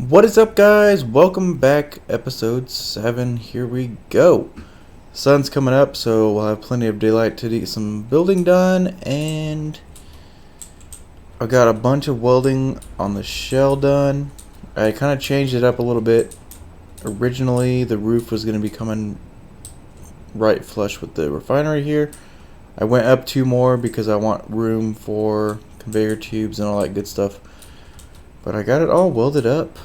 What is up, guys? Welcome back, episode 7. Here we go. Sun's coming up, so we'll have plenty of daylight to get some building done. And I got a bunch of welding on the shell done. I kind of changed it up a little bit. Originally, the roof was going to be coming right flush with the refinery here. I went up 2 more because I want room for conveyor tubes and all that good stuff. But I got it all welded up.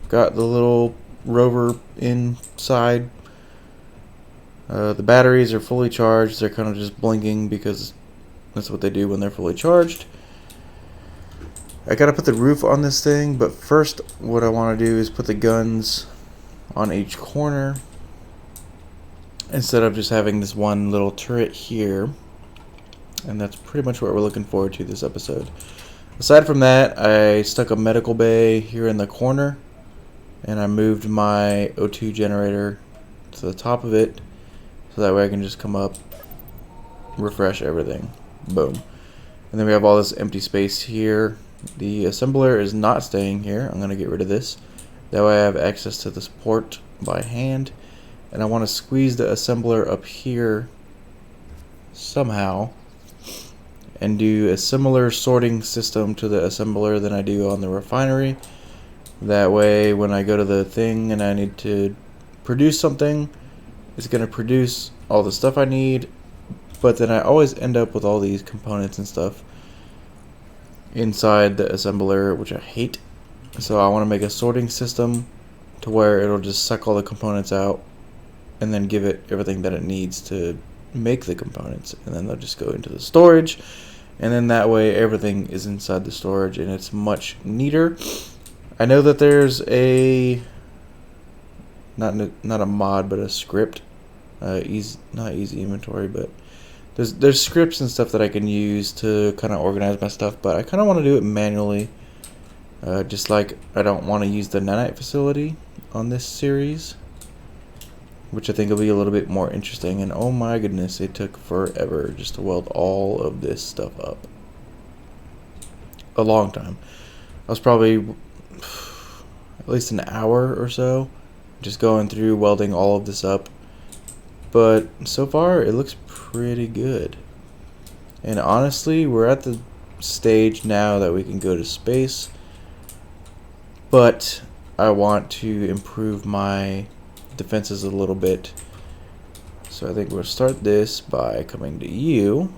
Got the little rover inside. The batteries are fully charged. They're kind of just blinking because that's what they do when they're fully charged. I gotta put the roof on this thing, but first what I want to do is put the guns on each corner instead of just having this one little turret here. And that's pretty much what we're looking forward to this episode. Aside from that, I stuck a medical bay here in the corner, and I moved my O2 generator to the top of it, so that way I can just come up, refresh everything. Boom. And then we have all this empty space here. The assembler is not staying here. I'm going to get rid of this. That way I have access to this port by hand. And I want to squeeze the assembler up here somehow and do a similar sorting system to the assembler than I do on the refinery. That way when I go to the thing and I need to produce something, it's going to produce all the stuff I need, but then I always end up with all these components and stuff inside the assembler, which I hate. So I want to make a sorting system to where it'll just suck all the components out and then give it everything that it needs to make the components, and then they'll just go into the storage, and then that way everything is inside the storage and it's much neater. I know that there's a not a mod but a script, not easy inventory, but there's scripts and stuff that I can use to kind of organize my stuff, but I kind of want to do it manually, just like I don't want to use the nanite facility on this series, which I think will be a little bit more interesting. And oh my goodness, it took forever just to weld all of this stuff up. A long time. I was probably at least an hour or so just going through welding all of this up. But so far it looks pretty good. And honestly, we're at the stage now that we can go to space. But I want to improve my defenses a little bit, so I think we'll start this by coming to you.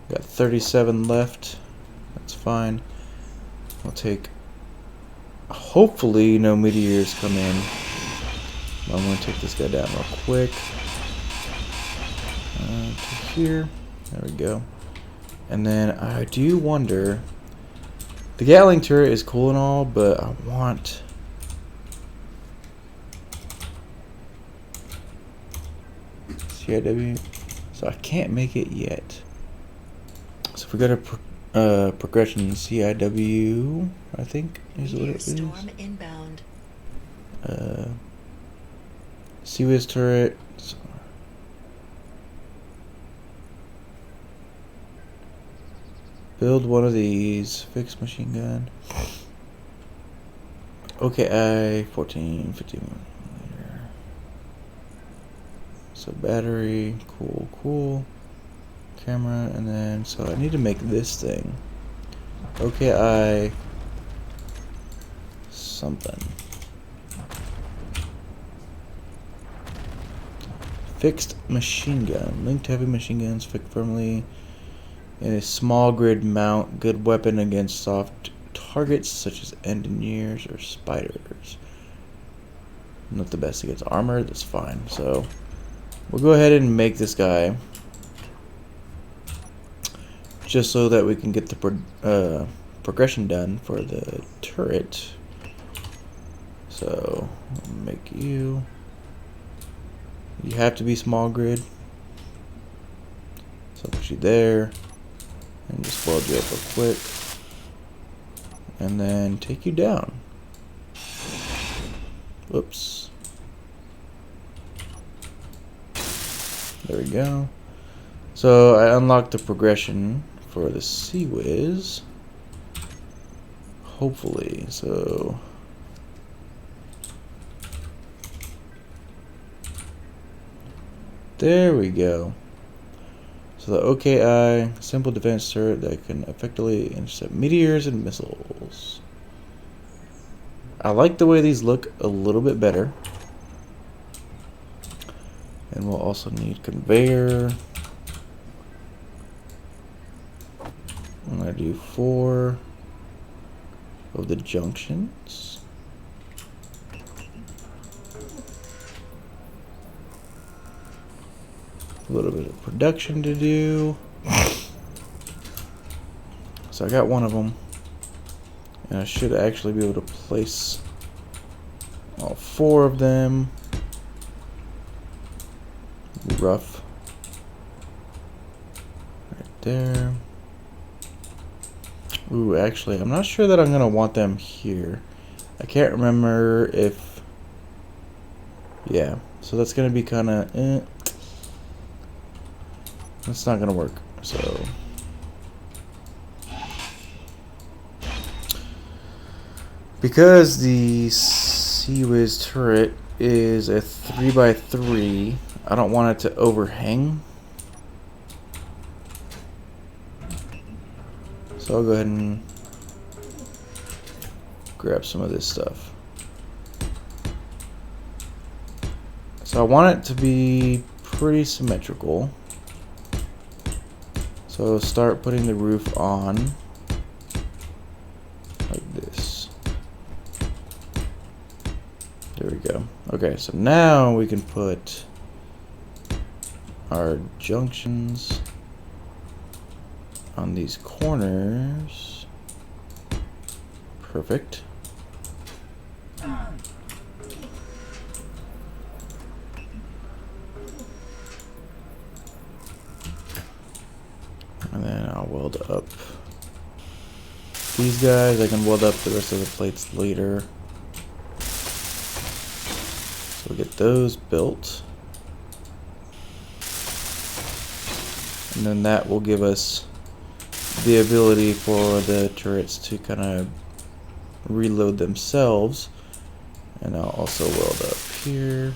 Got 37 left. That's fine. We'll take, hopefully no meteors come in. I'm going to take this guy down real quick to here. There we go. And then I do wonder, the Gatling turret is cool and all, but I want CIW, so I can't make it yet. So if we go to progression, CIW, I think is what it is. Storm inbound. CWIS turret. Build one of these. Fix machine gun. Okay, 14, 15. So battery, cool. Camera, and then, so I need to make this thing. Okay, something. Fixed machine gun. Linked heavy machine guns fit firmly in a small grid mount. Good weapon against soft targets such as engineers or spiders. Not the best against armor, that's fine. So we'll go ahead and make this guy just so that we can get the progression done for the turret. So I'll make you. You have to be small grid. So I'll put you there and just weld you up real quick, and then take you down. Whoops. There we go. So I unlocked the progression for the CWIS. Hopefully, so there we go. So the OKI, simple defense turret that can effectively intercept meteors and missiles. I like the way these look a little bit better. And we'll also need conveyor. I'm going to do 4 of the junctions. A little bit of production to do. So I got one of them. And I should actually be able to place all 4 of them. Rough. Right there. Ooh, actually, I'm not sure that I'm going to want them here. I can't remember if... Yeah, so that's going to be kind of... That's not going to work, so... Because the Sea-Wiz turret is a 3x3, I don't want it to overhang. So I'll go ahead and grab some of this stuff. So I want it to be pretty symmetrical. So start putting the roof on like this. There we go. Okay, so now we can put our junctions on these corners. Perfect. And then I'll weld up these guys. I can weld up the rest of the plates later. So we'll get those built. And then that will give us the ability for the turrets to kind of reload themselves. And I'll also weld up here.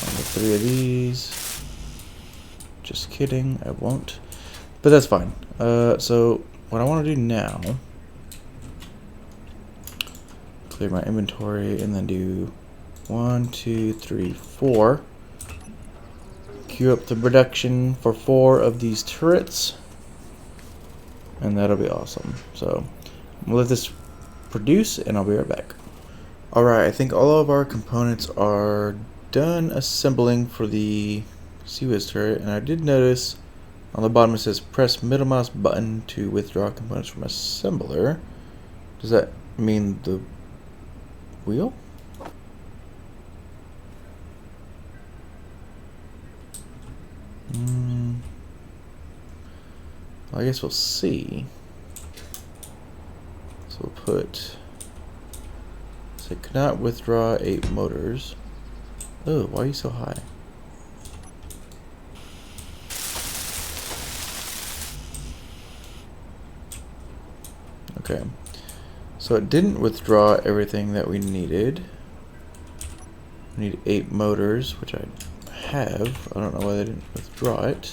On the 3 of these. Just kidding, I won't. But that's fine. So what I want to do now, clear my inventory and then do 1, 2, 3, 4. Queue up the production for 4 of these turrets. And that'll be awesome. So I'm gonna let this produce and I'll be right back. Alright, I think all of our components are done assembling for the Sea-Wiz turret. And I did notice on the bottom it says press middle mouse button to withdraw components from assembler. Does that mean the wheel? I guess we'll see. So we'll put, so cannot withdraw 8 motors. Oh, why are you so high? Okay, so it didn't withdraw everything that we needed. We need 8 motors, which I have. I don't know why they didn't withdraw it.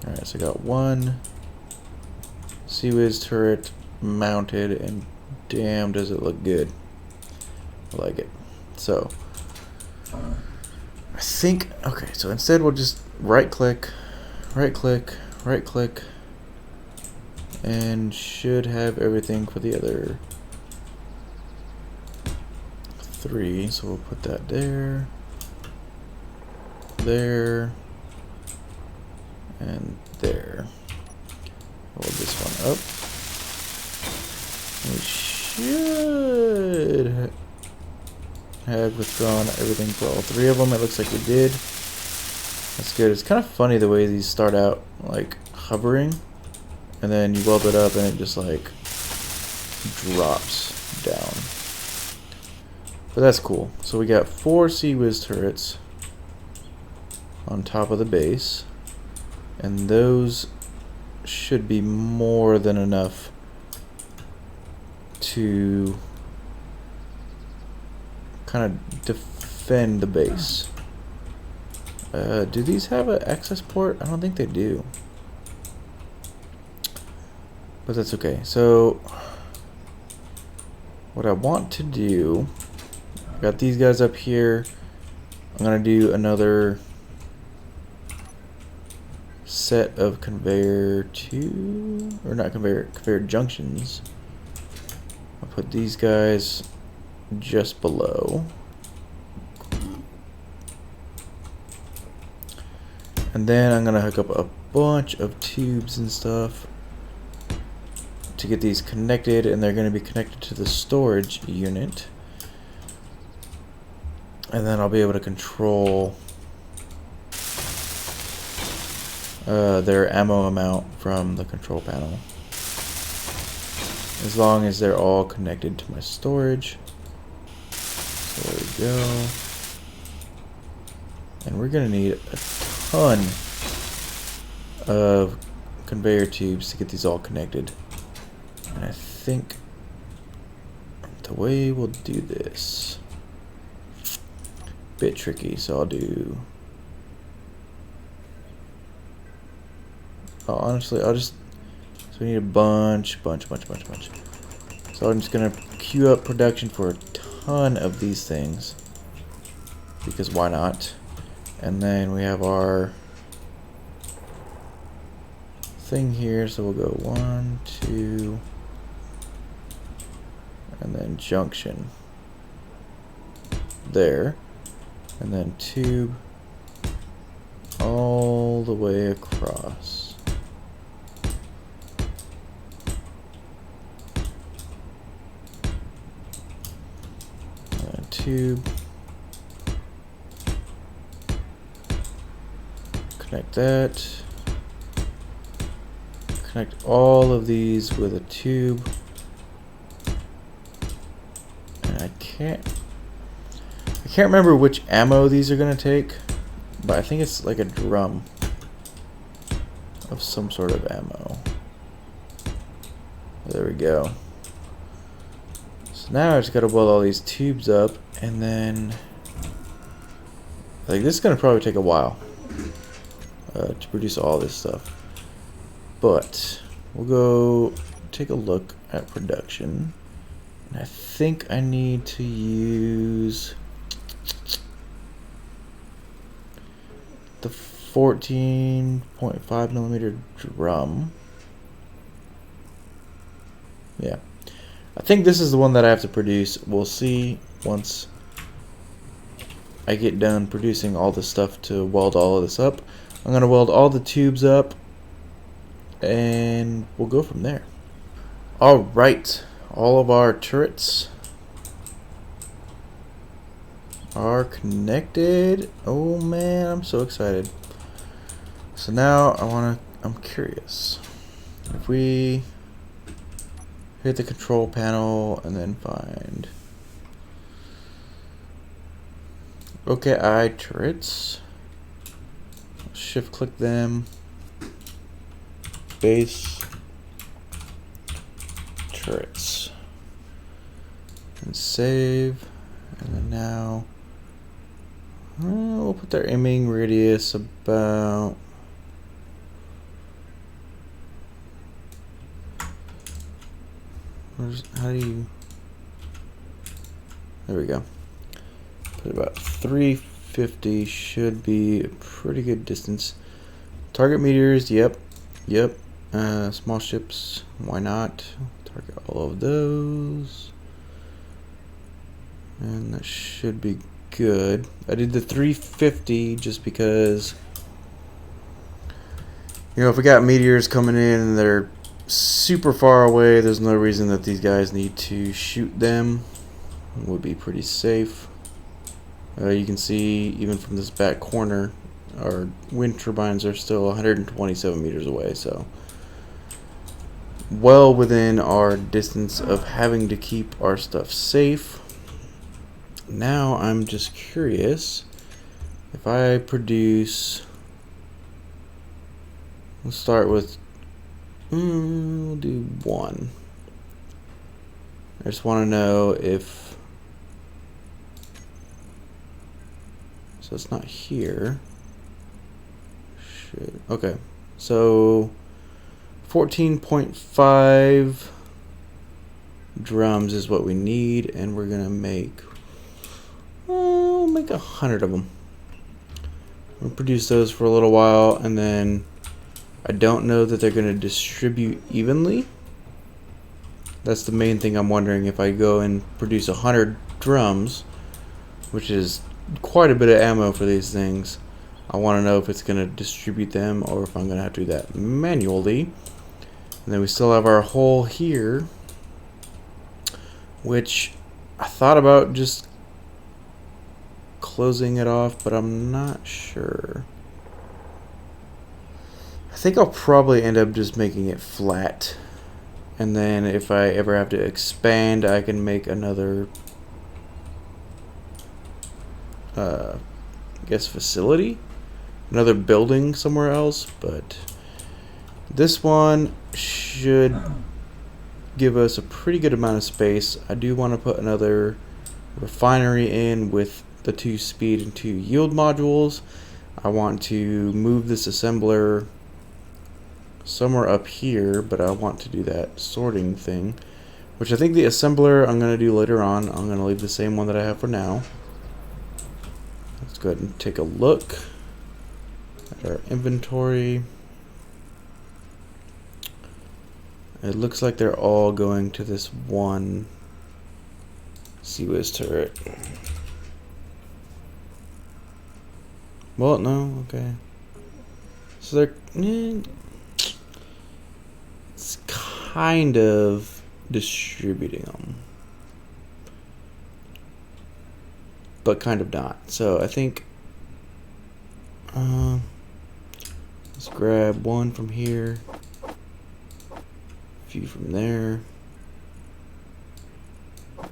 Alright, so I got 1 Sea-Wiz turret mounted, and damn does it look good. I like it. So, I think, okay, so instead we'll just right click, and should have everything for the other 3. So we'll put that there, there, and there. Hold this one up. We should have withdrawn everything for all 3 of them. It looks like we did. That's good. It's kind of funny the way these start out like hovering, and then you weld it up and it just like drops down. But that's cool. So we got 4 Sea-Wiz turrets on top of the base, and those should be more than enough to kind of defend the base. Do these have an access port? I don't think they do. But that's okay. So what I want to do, I got these guys up here. I'm gonna do another set of conveyor junctions. I'll put these guys just below. And then I'm gonna hook up a bunch of tubes and stuff to get these connected, and they're gonna be connected to the storage unit. And then I'll be able to control their ammo amount from the control panel, as long as they're all connected to my storage. So there we go. And we're gonna need a ton of conveyor tubes to get these all connected. And I think the way we'll do this, a bit tricky, so I'll do, oh, honestly, I'll just, so we need a bunch. So I'm just gonna queue up production for a ton of these things, because why not? And then we have our thing here, so we'll go 1, 2, and then junction there, and then tube all the way across. And tube, connect that, connect all of these with a tube, and I can't remember which ammo these are gonna take, but I think it's like a drum of some sort of ammo. There we go. So now I just gotta weld all these tubes up, and then like this is gonna probably take a while to produce all this stuff. But we'll go take a look at production. And I think I need to use the 14.5 millimeter drum. Yeah. I think this is the one that I have to produce. We'll see once I get done producing all the stuff to weld all of this up. I'm going to weld all the tubes up, and we'll go from there. Alright, all of our turrets are connected. Oh man, I'm so excited. So now I'm curious. If we hit the control panel and then find OKI turrets, shift click them, base turrets, and save. And then now we'll put their aiming radius about how do you, there we go, put about 350, should be a pretty good distance. Target meters, yep. Small ships, why not? Target all of those, and that should be good. I did the 350 just because, you know, if we got meteors coming in and they're super far away, there's no reason that these guys need to shoot them. It would be pretty safe. You can see even from this back corner, our wind turbines are still 127 meters away, so well within our distance of having to keep our stuff safe. now I'm just curious if I produce. Let's start with. We'll do 1. I just want to know if. So it's not here. Okay, so 14.5 drums is what we need, and we're gonna make 100 of them. We'll produce those for a little while, and then I don't know that they're gonna distribute evenly. That's the main thing I'm wondering. If I go and produce 100 drums, which is quite a bit of ammo for these things, I want to know if it's going to distribute them or if I'm going to have to do that manually. And then we still have our hole here, which I thought about just closing it off, but I'm not sure. I think I'll probably end up just making it flat. And then if I ever have to expand, I can make another I guess facility, another building somewhere else. But this one should give us a pretty good amount of space. I do want to put another refinery in with the 2 speed and 2 yield modules. I want to move this assembler somewhere up here, but I want to do that sorting thing, which I think the assembler I'm going to do later on. I'm going to leave the same one that I have for now. Let's go ahead and take a look at our inventory. It looks like they're all going to this one CWIS turret. Well, no, okay. So they're... it's kind of distributing them, but kind of not. So I think let's grab 1 from here, a few from there,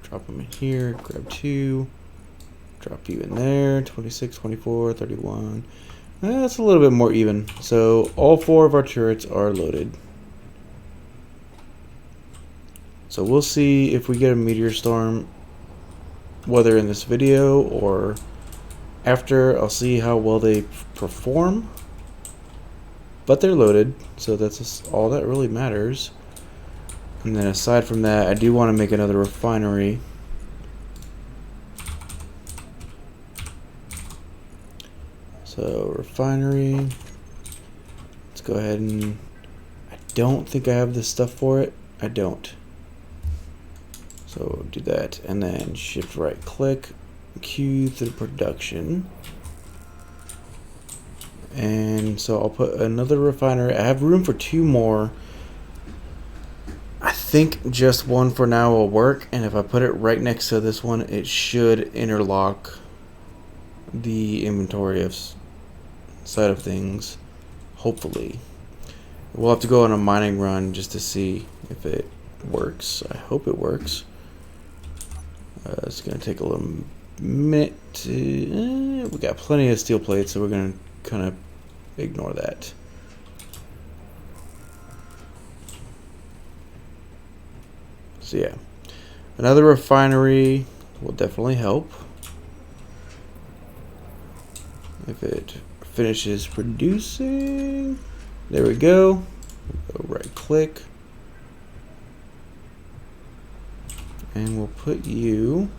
drop them in here, grab 2, drop you in there, 26, 24, 31. That's a little bit more even. So all 4 of our turrets are loaded. So we'll see if we get a meteor storm, whether in this video or after. I'll see how well they perform. But they're loaded, so that's all that really matters. And then aside from that, I do want to make another refinery. So refinery, let's go ahead and, I don't think I have the stuff for it. I don't. So do that, and then shift right click, queue through production. And so I'll put another refinery. I have room for 2 more. I think just 1 for now will work, and if I put it right next to this one, it should interlock the inventory of side of things, hopefully. We'll have to go on a mining run just to see if it works. I hope it works. It's gonna take a little minute to, we got plenty of steel plates, so we're gonna kind of ignore that. So yeah, another refinery will definitely help if it finishes producing. There we go. Go right click, and we'll put you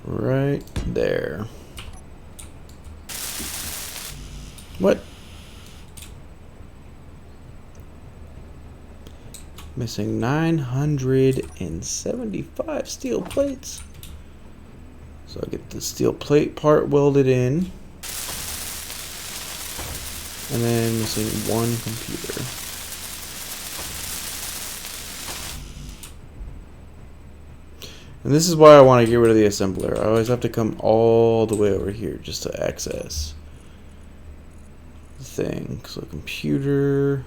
right there. What? Missing 975 steel plates. So I'll get the steel plate part welded in. And then missing 1 computer. And this is why I want to get rid of the assembler. I always have to come all the way over here just to access the thing. So computer,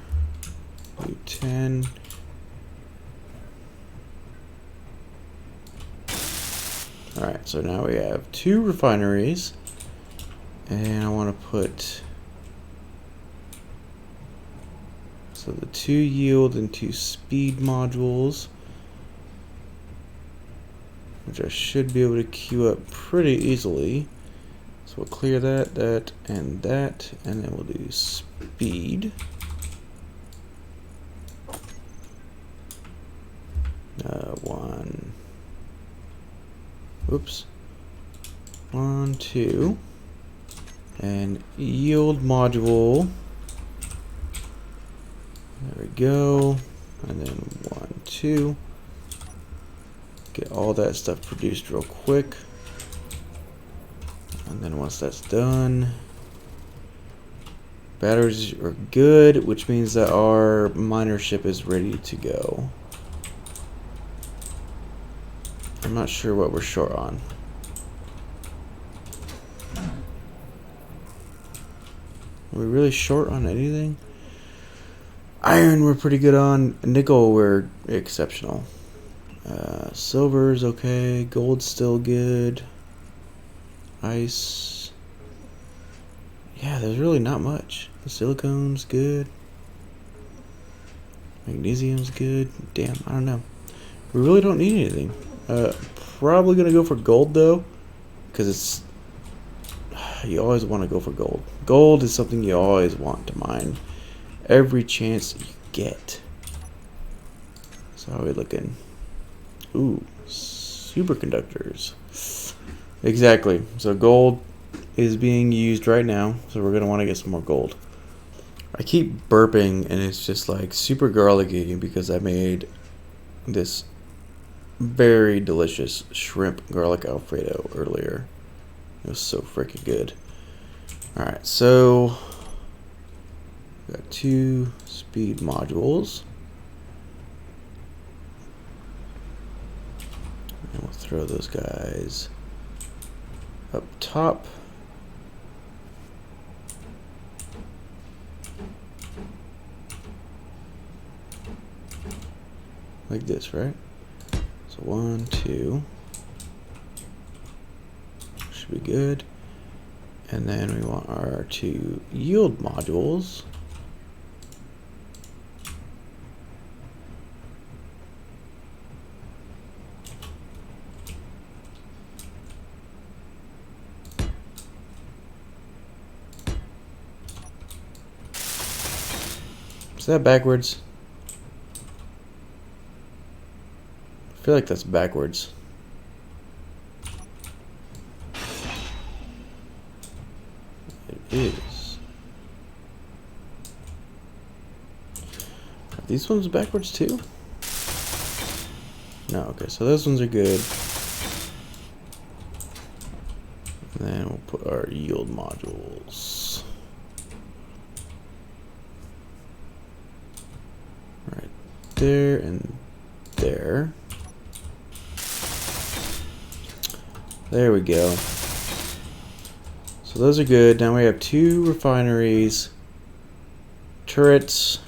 do 10. Alright, so now we have 2 refineries. And I want to put... So the 2 yield and 2 speed modules, which I should be able to queue up pretty easily. So we'll clear that, and then we'll do speed. One, 2, and yield module. There we go. And then 1, 2. Get all that stuff produced real quick. And then once that's done, batteries are good, which means that our miner ship is ready to go. I'm not sure what we're short on. Are we really short on anything? Iron we're pretty good on. Nickel we're exceptional. Silver's okay. Gold's still good. Ice. Yeah, there's really not much. The silicone's good. Magnesium's good. Damn, I don't know. We really don't need anything. Probably gonna go for gold though, because it's... You always want to go for gold. Gold is something you always want to mine. Every chance you get. So how are we looking? Ooh, superconductors. Exactly. So gold is being used right now. So we're going to want to get some more gold. I keep burping and it's just like super garlicky because I made this very delicious shrimp garlic alfredo earlier. It was so freaking good. Alright, so we got 2 speed modules. And we'll throw those guys up top. Like this, right? So 1, 2. Should be good. And then we want our 2 yield modules. Is that backwards? I feel like that's backwards. It is. Are these ones backwards too? No, okay, so those ones are good. And then we'll put our yield modules. Right there and there. There we go. So those are good. Now we have 2 refineries, turrets,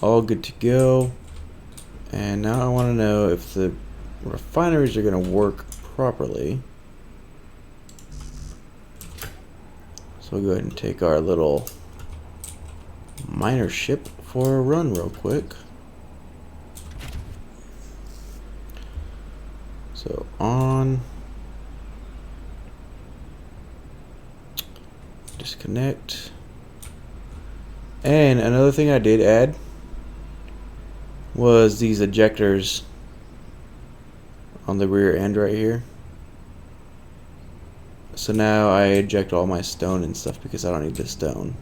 all good to go. And now I want to know if the refineries are going to work properly. So we'll go ahead and take our little miner ship for a run real quick. So on. Disconnect. And another thing I did add was these ejectors on the rear end right here. So now I eject all my stone and stuff because I don't need the stone.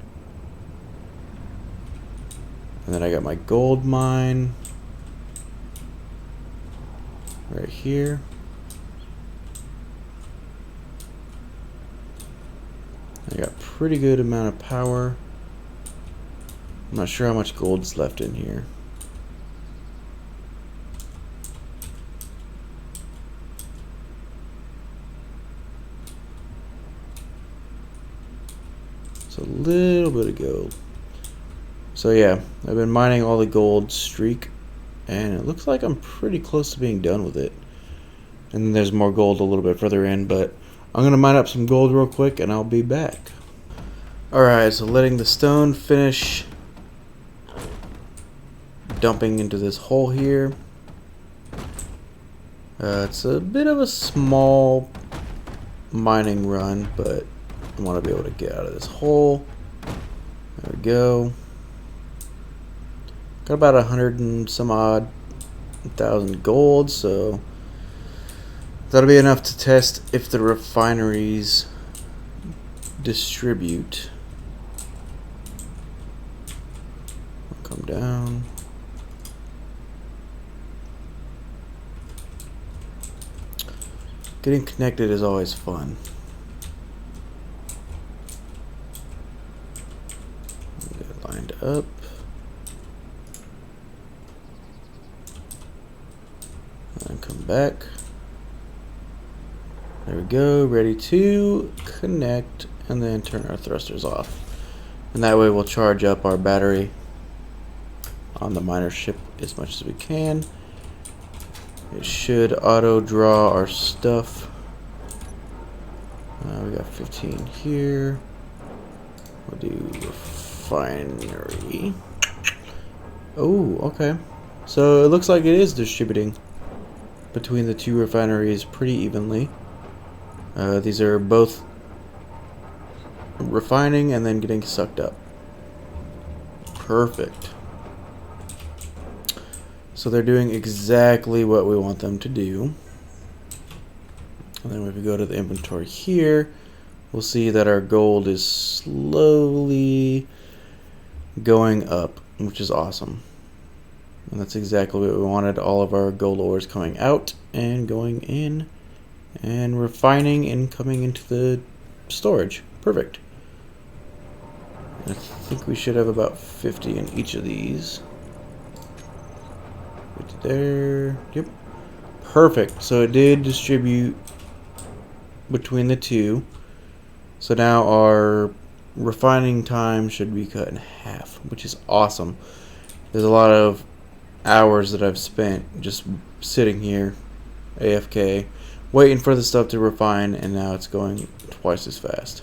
And then I got my gold mine right here. I got pretty good amount of power. I'm not sure how much gold's left in here. It's a little bit of gold. So yeah, I've been mining all the gold streak, and it looks like I'm pretty close to being done with it. And then there's more gold a little bit further in, but I'm going to mine up some gold real quick and I'll be back. Alright, so letting the stone finish dumping into this hole here. It's a bit of a small mining run, but I want to be able to get out of this hole. There we go. Got about 100 and some odd thousand gold, so that'll be enough to test if the refineries distribute. I'll come down. Getting connected is always fun. Get it lined up. And come back. There we go, ready to connect, and then turn our thrusters off. And that way we'll charge up our battery on the miner ship as much as we can. It should auto draw our stuff. We got 15 here. We'll do refinery. Oh, okay. So it looks like it is distributing between the two refineries pretty evenly. These are both refining and then getting sucked up. Perfect. So they're doing exactly what we want them to do. And then if we go to the inventory here, we'll see that our gold is slowly going up, which is awesome. And that's exactly what we wanted. All of our gold ores coming out and going in and refining and coming into the storage. Perfect. I think we should have about 50 in each of these. Right there. Yep. Perfect. So it did distribute between the two. So now our refining time should be cut in half, which is awesome. There's a lot of hours that I've spent just sitting here AFK waiting for the stuff to refine, and now it's going twice as fast.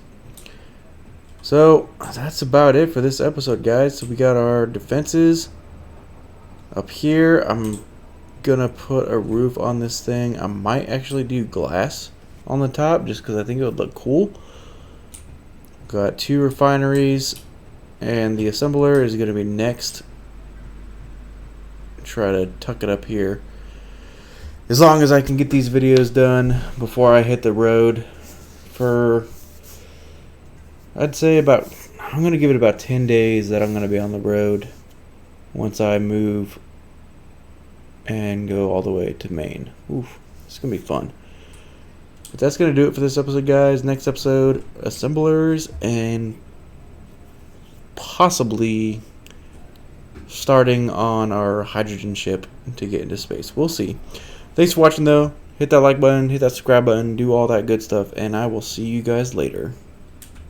So that's about it for this episode, guys. So we got our defenses up here. I'm gonna put a roof on this thing. I might actually do glass on the top just because I think it would look cool. Got two refineries, and the assembler is going to be next. Try to tuck it up here as long as I can get these videos done before I hit the road for, I'd say about, I'm going to give it about 10 days that I'm going to be on the road once I move and go all the way to Maine. Oof, it's going to be fun. But that's going to do it for this episode, guys. Next episode, assemblers, and possibly starting on our hydrogen ship to get into space. We'll see. Thanks for watching, though. Hit that like button, hit that subscribe button, do all that good stuff, and I will see you guys later.